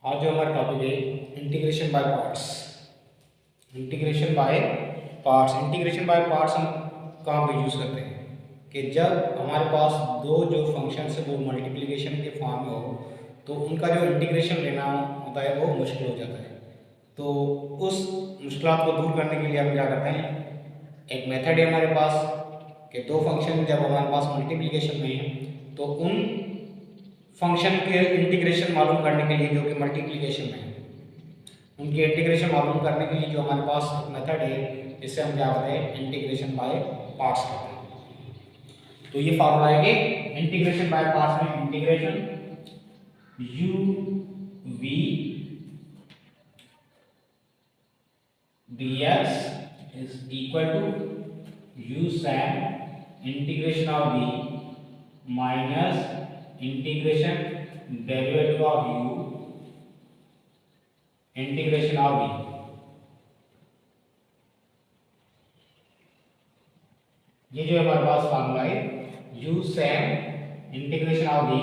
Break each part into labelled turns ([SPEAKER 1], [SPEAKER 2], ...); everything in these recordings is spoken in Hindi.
[SPEAKER 1] आज जो हमारा टॉपिक है integration by parts. Integration by parts हम कहाँ पे यूज़ करते हैं कि जब हमारे पास दो जो फंक्शंस है वो मल्टीप्लिकेशन के फॉर्म में हो तो उनका जो इंटीग्रेशन लेना होता है वो मुश्किल हो जाता है। तो उस मुश्किलात को दूर करने के लिए हम क्या करते हैं, एक मेथड है हमारे पास कि दो फंक्शन जब हमारे पास मल्टीप्लिकेशन में है तो उन फंक्शन के इंटीग्रेशन मालूम करने के लिए जो कि मल्टीप्लिकेशन में है उनके इंटीग्रेशन मालूम करने के लिए जो हमारे पास एक मेथड है जिससे हम क्या करते हैं इंटीग्रेशन बाय पार्ट्स करते हैं। तो ये फार्मूला है कि इंटीग्रेशन बाय पार्ट्स में integration u v dx is equal to u sin integration of v minus integration derivative of u integration of v। ये जो हमारे पास फार्मूला है u sin integration of v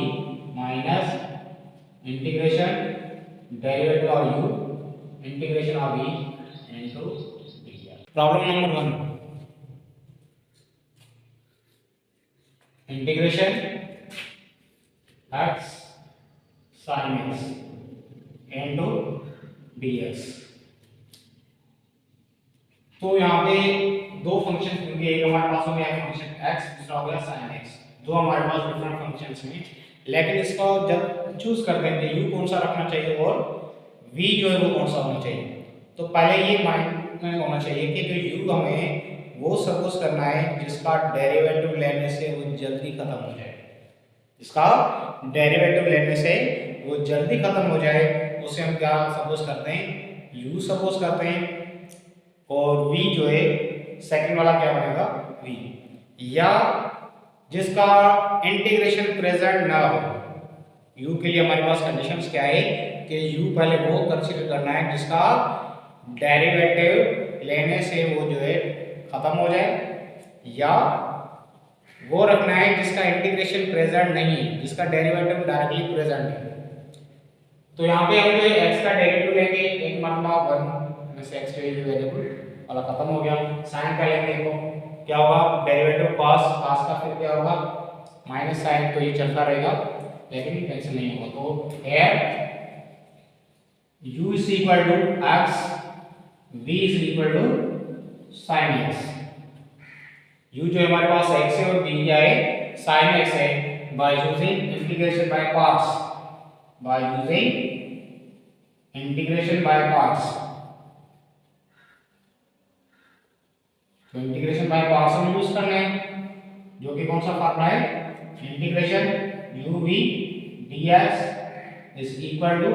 [SPEAKER 1] minus integration derivative of u integration of v into dr। Problem number 1, integration x sin x into dx। तो यहाँ पे दो फंक्शन होंगे, एक हमारे पास हो गया फंक्शन x, दूसरा हो गया sin x। दो हमारे पास डिफरेंट फंक्शंस हैं, लेकिन इसको जब चूज करते हैं कि u कौन सा रखना चाहिए और v जो है वो कौन सा होना चाहिए, तो पहले ये माइंड में होना चाहिए कि जो u हमें वो सपोज करना है जिसका डेरिवेटिव लेने से वो जल्दी खत्म हो जाए, जिसका डेरिवेटिव लेने से वो जल्दी खत्म हो जाए उसे हम क्या सपोज करते हैं, u सपोज करते हैं, और v जो है सेकंड वाला क्या बनेगा v, या जिसका इंटीग्रेशन प्रेजेंट ना हो। u के लिए हमारे पास कंडीशंस क्या है कि u पहले वो कंसीडर करना है जिसका डेरिवेटिव लेने से वो जो है खत्म हो जाए, या वो रखना है जिसका इंटीग्रेशन प्रेजेंट नहीं है, जिसका डेरिवेटिव डायरेक्टली प्रेजेंट है। तो यहाँ पे हम जो x का डेरिवेटिव लेंगे, एक मतलब 1 में से x जो है वेरिएबल वाला खत्म हो गया। साइन का लेंगे तो क्या होगा, डेरिवेटिव cos का फिर क्या होगा माइनस साइन, तो ये चलता रहेगा लेकिन कैंसिल नहीं होगा। तो here u is equal to x, v is equal to sin x। u जो हमारे पास x है और v क्या है sin x है, by using integration by parts, by using integration by parts। तो इंटीग्रेशन बाय पार्ट्स हम यूज करना है, जो कि कौन सा फार्मूला है, integration u v dx is equal to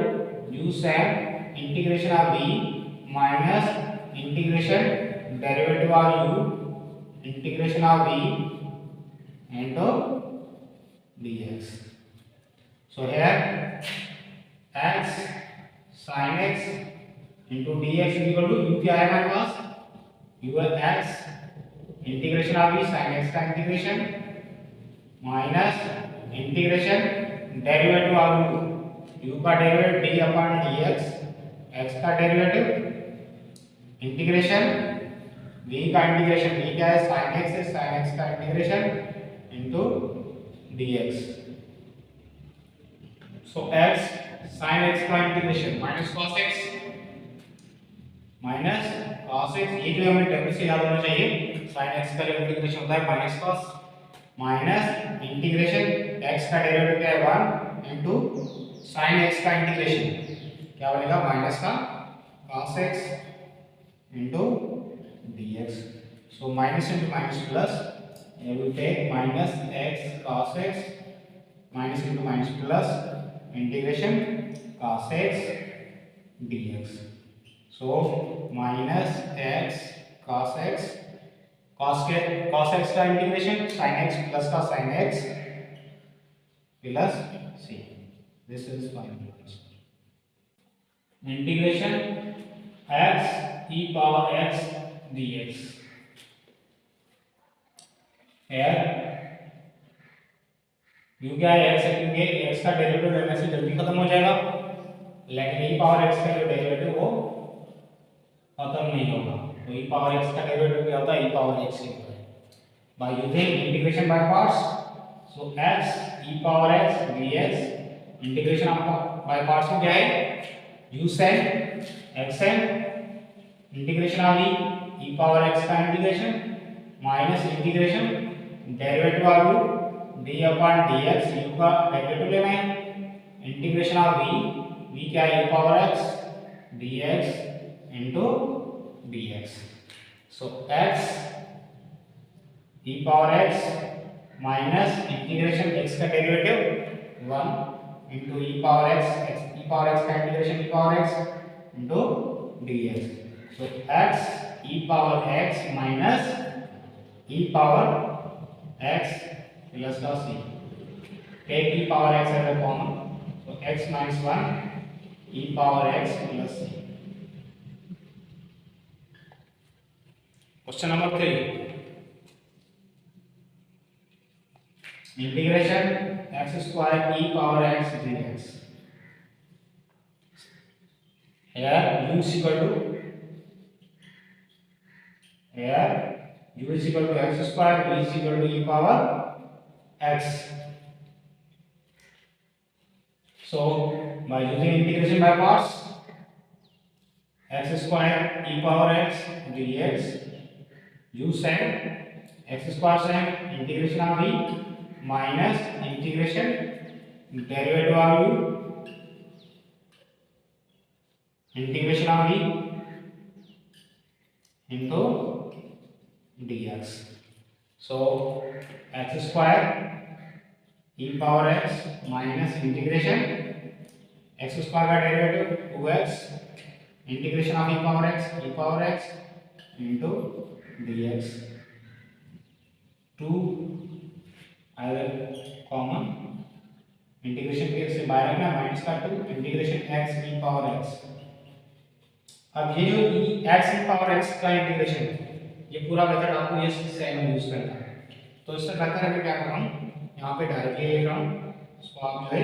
[SPEAKER 1] u sin integration of v minus integration derivative of u integration of v into dx। So here x sin x into dx is equal to u क्या है हमारे पास, u है x integration of v sin x का integration minus integration derivative of u का derivative d upon dx, x का डेरिवेटिव इंटीग्रेशन v का इंटीग्रेशन, v क्या है sin x है, sin x का integration into dx। So x sin x का इंटीग्रेशन माइनस cos x, ये जो हमें टेबल से याद होना चाहिए, sin x का जो इंटीग्रेशन होता है minus cos, minus integration x का डेरिवेटिव क्या है 1 इनटू sin x का इंटीग्रेशन क्या बनेगा माइनस का cos x into dx। So minus into minus plus, ये will take minus x cos x minus into minus plus integration cos x dx। So minus x cos x, cos x का इंटीग्रेशन sin x प्लस का sin x plus c, this is final integration x e power x dx। here u क्या है x है, क्योंकि x का डेरिवेटिव लेने से जल्दी खत्म हो जाएगा, लेकिन ई पावर एक्स का जो डेरिवेटिव वो खत्म नहीं होगा। तो ई पावर एक्स का डेरिवेटिव क्या होता है, ई पावर एक्स ही होता है। By using integration by parts, so x e power x dx integration आपका बाय पार्ट्स में क्या है, u sin x n integration आ गई e पावर x का इंटीग्रेशन माइनस इंटीग्रेशन डेरिवेटिव आ गई d अपॉन dx, u का डेरिवेटिव लेना है, इंटीग्रेशन आ गई v क्या है e power x dx into dx। so x e power x minus integration x का derivative 1 into e power x का integration e power x into dx। so x e power x minus e power x plus का c, take e power x as common, so x minus 1 e power x plus c। Question number 3, integration x square e power x dx। here u is equal to x square, v is equal to e power x। so by using integration by parts, x square e power x dx, u sin x square sin integration आ गई माइनस इंटीग्रेशन डेरिवेटिव आ गई इंटीग्रेशन आ गई into dx। So x square e power x minus integration x square का derivative 2x integration of e power x into dx। 2 common integration के से बाहर रखना माइनस का 2 integration x e power x। अब ये जो x e पावर x का इंटीग्रेशन ये पूरा मेथड आपको ये सेम यूज करना है। तो इससे बेहतर है मैं क्या कर रहा हूँ यहाँ पे डायरेक्टली लिख रहा हूँ इसको आप जो है,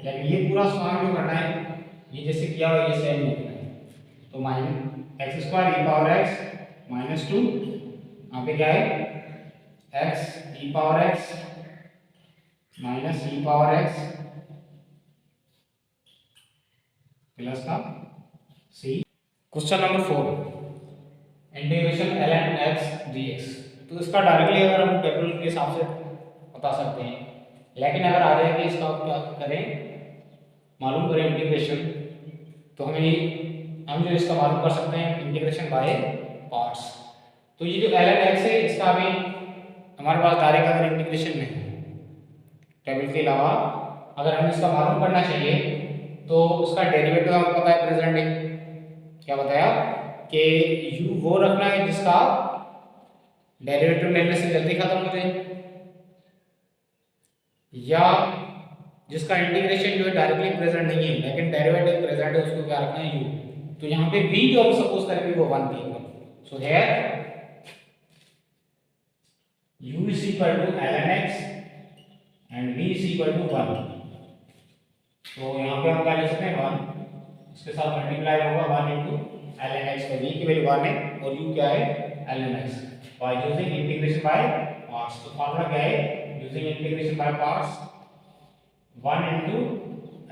[SPEAKER 1] लेकिन ये पूरा सॉल्व जो करना है ये जैसे किया हुआ ये सेम लिखना है। तो minus x square e power x minus 2 यहाँ पे क्या है x e power x minus e power x plus का c। Question number 4, integration ln x dx। तो इसका डायरेक्टली अगर हम टेबल के हिसाब से बता सकते हैं, लेकिन अगर आ जाए कि इसका क्या करें मालूम करें इंटीग्रेशन, तो हम जो इसका मालूम कर सकते हैं इंटीग्रेशन बाय पार्ट्स। तो ये जो ln x है इसका अभी हमारे पास डायरेक्ट अगर इंटीग्रेशन नहीं है टेबल के अलावा, अगर हमें इसका मालूम करना चाहिए तो उसका डेरिवेटिव हमें पता है प्रेजेंट है, क्या बताया कि u वो रखना है जिसका डेरिवेटिव लेने से जल्दी खत्म हो जाए, या जिसका इंटीग्रेशन जो है डायरेक्टली प्रेजेंट नहीं है लेकिन डेरिवेटिव प्रेजेंट है, उसको क्या रखना है u। तो यहाँ पे v जो हम सपोज करेंगे वो 1 की equal. So here u is equal to ln x and v is equal to 1। तो यहाँ पे हम क्या लिख सकते हैं 1, इसके साथ मल्टीप्लाई होगा 1 into ln x, तो v की वैल्यू 1 है और u क्या है ln x। Bye using integration by parts, तो फॉर्मूला क्या है using integration by parts 1 into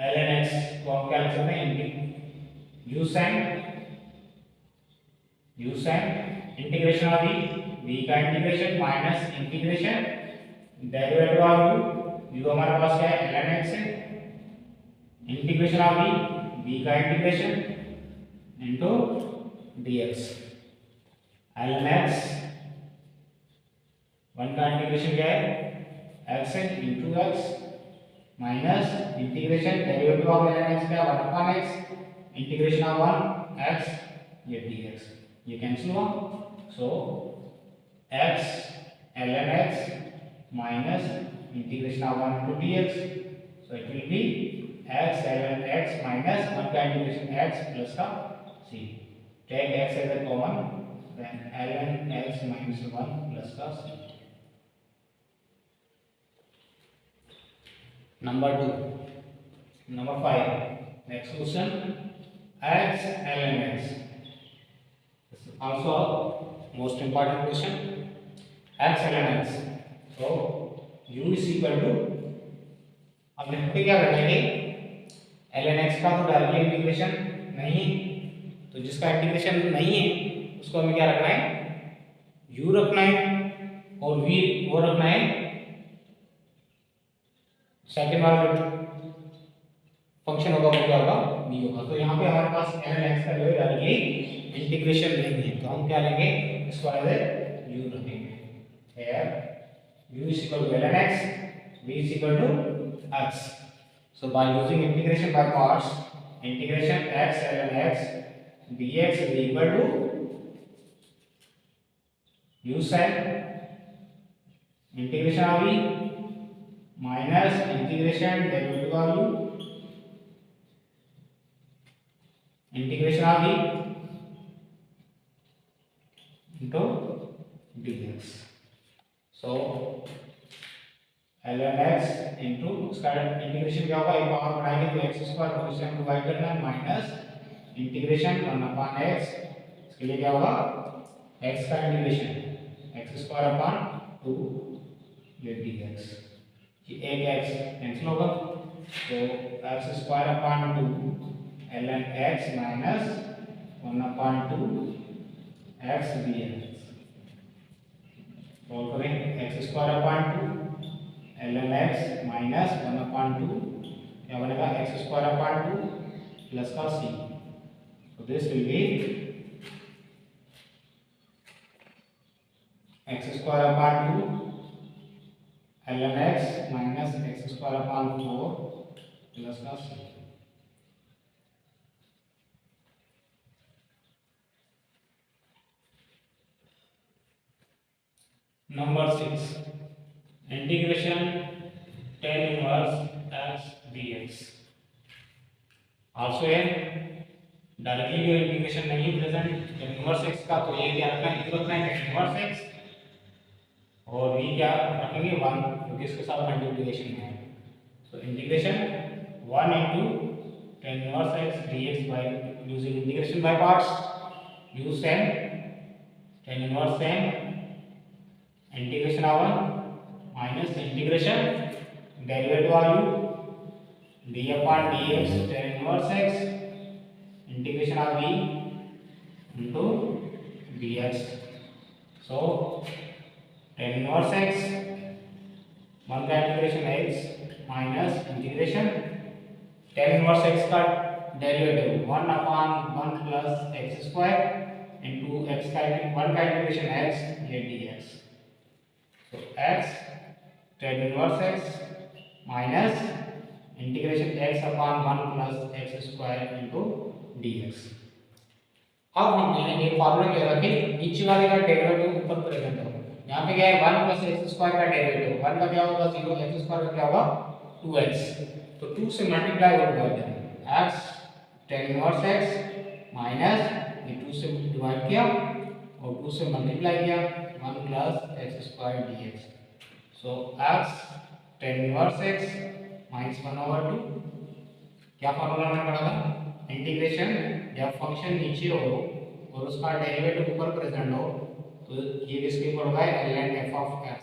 [SPEAKER 1] ln x, तो हम क्या लिख सकते हैं u sin integration of v का integration minus integration derivative of u हमारे पास क्या है ln x है, इंटीग्रेशन ऑफ v का integration into dx। ln x 1 का इंटीग्रेशन क्या है x है into x minus integration derivative of ln x क्या 1 upon x integration of 1 x ये dx, ये कैंसिल हुआ। सो x ln x minus integration of 1 to dx, so it will be x ln x minus 1 का integration x plus का c, take x as a common, then ln x minus 1 plus का c। Number 2, number 5, next question x ln x, also most important question, x ln x. so u is equal to, अब लिख के क्या करेंगे, ln x का तो डायरेक्टली इंटीग्रेशन नहीं है, तो जिसका इंटीग्रेशन नहीं है उसको हमें क्या रखना है, u रखना है, और v वो रखना है सेकंड वाला फंक्शन होगा वो क्या होगा, v होगा। तो यहाँ पे हमारे पास ln x का जो है डायरेक्टली इंटीग्रेशन नहीं है, तो हम क्या लेंगे, इसको एज u रखेंगे। here u is equal to ln x, v is equal to x. so by using integration by parts, integration x ln x dx is equal to u sin integration of v minus integration derivative of u integration of v into dx। so ln x into उसका इंटीग्रेशन क्या होगा, एक पावर बढ़ाएंगे तो x स्क्वायर को इससे हम डिवाइड करना है, माइनस इंटीग्रेशन 1/x, इसके लिए क्या होगा, x का integration x square upon 2 dx, ये एक x कैंसिल होगा, तो x square upon 2 ln x minus 1/2 x dx। Solve करें, x square upon 2 ln x minus 1/2 क्या बनेगा, x स्क्वायर अपॉन 2 प्लस का c, so this will be x square upon 2 ln x minus x square upon 4 plus का c। Number 6, integration tan inverse x dx। Also है डायरेक्टली जो इंटीग्रेशन नहीं प्रेजेंट tan इनवर्स x का, तो ये क्या रखना है, ये रखना है tan इनवर्स x, और v क्या रखेंगे 1, क्योंकि इसके साथ मल्टीप्लिकेशन है। So integration 1 into tan inverse x dx by using integration by parts, u sin tan inverse tan integration of 1 minus integration derivative of u d upon dx tan inverse x integration of v into dx। so tan inverse x 1 का integration x minus integration tan inverse x का derivative 1/1 plus x square into x का 1 का इंटीग्रेशन x ये dx। तो x tan inverse x minus integration x upon 1 plus x square into dx। अब हमने एक फार्मूला क्या रखे, नीचे वाले का डेरिवेटिव ऊपर प्रेजेंट हो, यहाँ पे क्या है 1 प्लस x स्क्वायर का डेरिवेटिव, 1 का क्या होगा 0, x स्क्वायर का क्या होगा 2x, तो 2 से मल्टीप्लाई हो जाएगा x tan inverse x minus ये 2 से डिवाइड किया और 2 से मल्टीप्लाई किया 1 plus x square dx। So x tan inverse x minus 1/2, क्या फार्मूला हमने पढ़ा था, इंटीग्रेशन जब फंक्शन नीचे हो और उसका डेरिवेटिव ऊपर प्रेजेंट हो तो ये किसके इक्वल होगा, ln f of x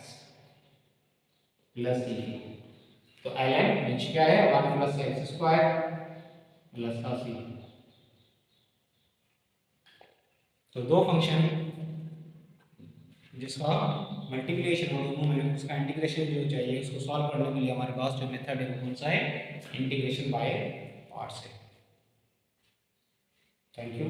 [SPEAKER 1] plus c। तो ln नीचे क्या है 1 प्लस x स्क्वायर प्लस का c। तो दो फंक्शन जिसका मल्टीप्लिकेशन हो दोनों में उसका इंटीग्रेशन जो चाहिए उसको सॉल्व करने के लिए हमारे पास जो मेथड है वो कौन सा है, इंटीग्रेशन बाय पार्ट्स है। Thank you.